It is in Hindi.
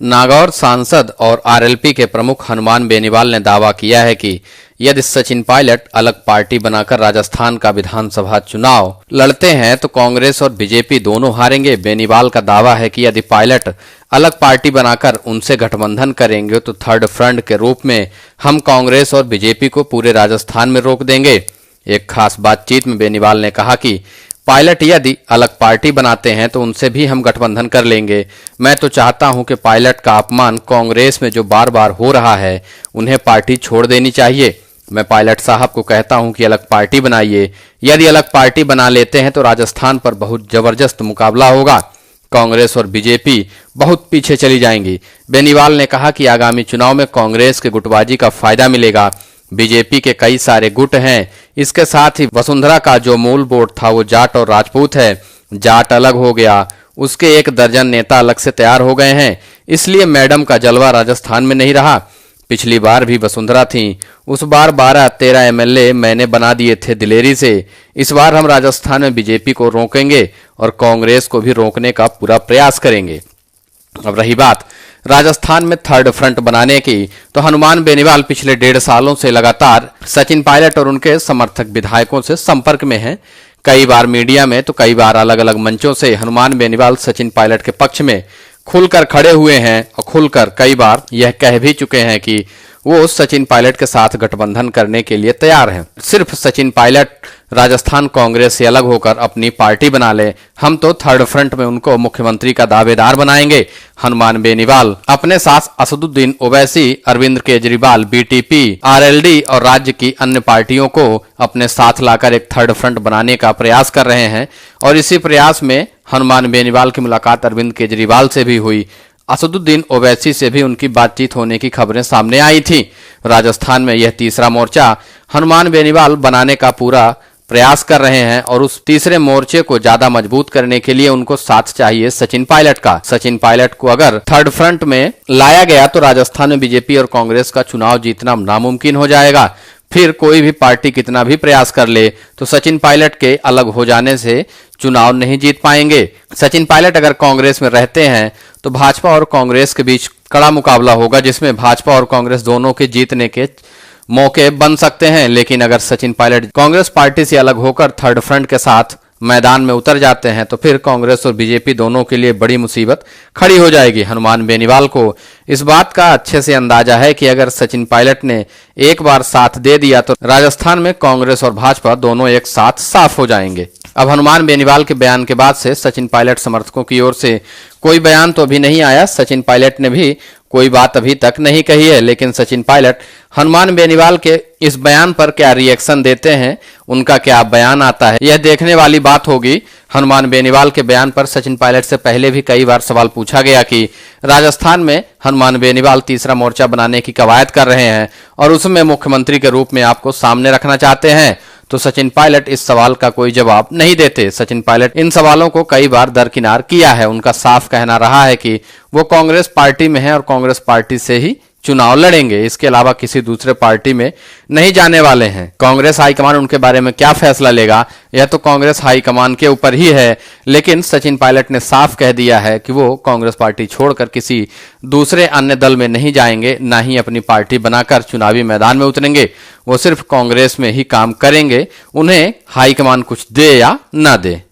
नागौर सांसद और आरएलपी के प्रमुख हनुमान बेनीवाल ने दावा किया है कि यदि सचिन पायलट अलग पार्टी बनाकर राजस्थान का विधानसभा चुनाव लड़ते हैं तो कांग्रेस और बीजेपी दोनों हारेंगे। बेनीवाल का दावा है कि यदि पायलट अलग पार्टी बनाकर उनसे गठबंधन करेंगे तो थर्ड फ्रंट के रूप में हम कांग्रेस और बीजेपी को पूरे राजस्थान में रोक देंगे। एक खास बातचीत में बेनीवाल ने कहा कि पायलट यदि अलग पार्टी बनाते हैं तो उनसे भी हम गठबंधन कर लेंगे। मैं तो चाहता हूं कि पायलट का अपमान कांग्रेस में जो बार बार हो रहा है उन्हें पार्टी छोड़ देनी चाहिए। मैं पायलट साहब को कहता हूं कि अलग पार्टी बनाइए। यदि अलग पार्टी बना लेते हैं तो राजस्थान पर बहुत जबरदस्त मुकाबला होगा। कांग्रेस और बीजेपी बहुत पीछे चली जाएंगी। बेनीवाल ने कहा कि आगामी चुनाव में कांग्रेस के गुटबाजी का फायदा मिलेगा। बीजेपी के कई सारे गुट हैं। इसके साथ ही वसुंधरा का जो मूल वोट था वो जाट और राजपूत है। जाट अलग हो गया, उसके 1 दर्जन नेता अलग से तैयार हो गए हैं। इसलिए मैडम का जलवा राजस्थान में नहीं रहा। पिछली बार भी वसुंधरा थी, उस बार 12-13 एमएलए मैंने बना दिए थे दिलेरी से। इस बार हम राजस्थान में बीजेपी को रोकेंगे और कांग्रेस को भी रोकने का पूरा प्रयास करेंगे। अब रही बात राजस्थान में थर्ड फ्रंट बनाने की, तो हनुमान बेनीवाल पिछले 1.5 सालों से लगातार सचिन पायलट और उनके समर्थक विधायकों से संपर्क में हैं। कई बार मीडिया में तो कई बार अलग अलग मंचों से हनुमान बेनीवाल सचिन पायलट के पक्ष में खुलकर खड़े हुए हैं और खुलकर कई बार यह कह भी चुके हैं कि वो सचिन पायलट के साथ गठबंधन करने के लिए तैयार हैं। सिर्फ सचिन पायलट राजस्थान कांग्रेस से अलग होकर अपनी पार्टी बना ले, हम तो थर्ड फ्रंट में उनको मुख्यमंत्री का दावेदार बनाएंगे। हनुमान बेनीवाल अपने साथ असदुद्दीन ओवैसी, अरविंद केजरीवाल, बीटीपी, आरएलडी और राज्य की अन्य पार्टियों को अपने साथ लाकर एक थर्ड फ्रंट बनाने का प्रयास कर रहे हैं। और इसी प्रयास में हनुमान बेनीवाल की मुलाकात अरविंद केजरीवाल से भी हुई। असदुद्दीन ओवैसी से भी उनकी बातचीत होने की खबरें सामने आई थी। राजस्थान में यह तीसरा मोर्चा हनुमान बेनीवाल बनाने का पूरा प्रयास कर रहे हैं और उस तीसरे मोर्चे को ज्यादा मजबूत करने के लिए उनको साथ चाहिए सचिन पायलट का। सचिन पायलट को अगर थर्ड फ्रंट में लाया गया तो राजस्थान में बीजेपी और कांग्रेस का चुनाव जीतना नामुमकिन हो जाएगा। फिर कोई भी पार्टी कितना भी प्रयास कर ले तो सचिन पायलट के अलग हो जाने से चुनाव नहीं जीत पाएंगे। सचिन पायलट अगर कांग्रेस में रहते हैं तो भाजपा और कांग्रेस के बीच कड़ा मुकाबला होगा, जिसमें भाजपा और कांग्रेस दोनों के जीतने के मौके बन सकते हैं। लेकिन अगर सचिन पायलट कांग्रेस पार्टी से अलग होकर थर्ड फ्रंट के साथ मैदान में उतर जाते हैं तो फिर कांग्रेस और बीजेपी दोनों के लिए बड़ी मुसीबत खड़ी हो जाएगी। हनुमान बेनीवाल को इस बात का अच्छे से अंदाजा है कि अगर सचिन पायलट ने एक बार साथ दे दिया तो राजस्थान में कांग्रेस और भाजपा दोनों एक साथ साफ हो जाएंगे। अब हनुमान बेनीवाल के बयान के बाद से सचिन पायलट समर्थकों की ओर से कोई बयान तो अभी नहीं आया। सचिन पायलट ने भी कोई बात अभी तक नहीं कही है, लेकिन सचिन पायलट हनुमान बेनीवाल के इस बयान पर क्या रिएक्शन देते हैं, उनका क्या बयान आता है, यह देखने वाली बात होगी। हनुमान बेनीवाल के बयान पर सचिन पायलट से पहले भी कई बार सवाल पूछा गया कि राजस्थान में हनुमान बेनीवाल तीसरा मोर्चा बनाने की कवायद कर रहे हैं और उसमें मुख्यमंत्री के रूप में आपको सामने रखना चाहते हैं, तो सचिन पायलट इस सवाल का कोई जवाब नहीं देते। सचिन पायलट इन सवालों को कई बार दरकिनार किया है। उनका साफ कहना रहा है कि वो कांग्रेस पार्टी में है और कांग्रेस पार्टी से ही चुनाव लड़ेंगे, इसके अलावा किसी दूसरे पार्टी में नहीं जाने वाले हैं। कांग्रेस हाईकमान उनके बारे में क्या फैसला लेगा यह तो कांग्रेस हाईकमान के ऊपर ही है, लेकिन सचिन पायलट ने साफ कह दिया है कि वो कांग्रेस पार्टी छोड़कर किसी दूसरे अन्य दल में नहीं जाएंगे, ना ही अपनी पार्टी बनाकर चुनावी मैदान में उतरेंगे। वो सिर्फ कांग्रेस में ही काम करेंगे, उन्हें हाईकमान कुछ दे या ना दे।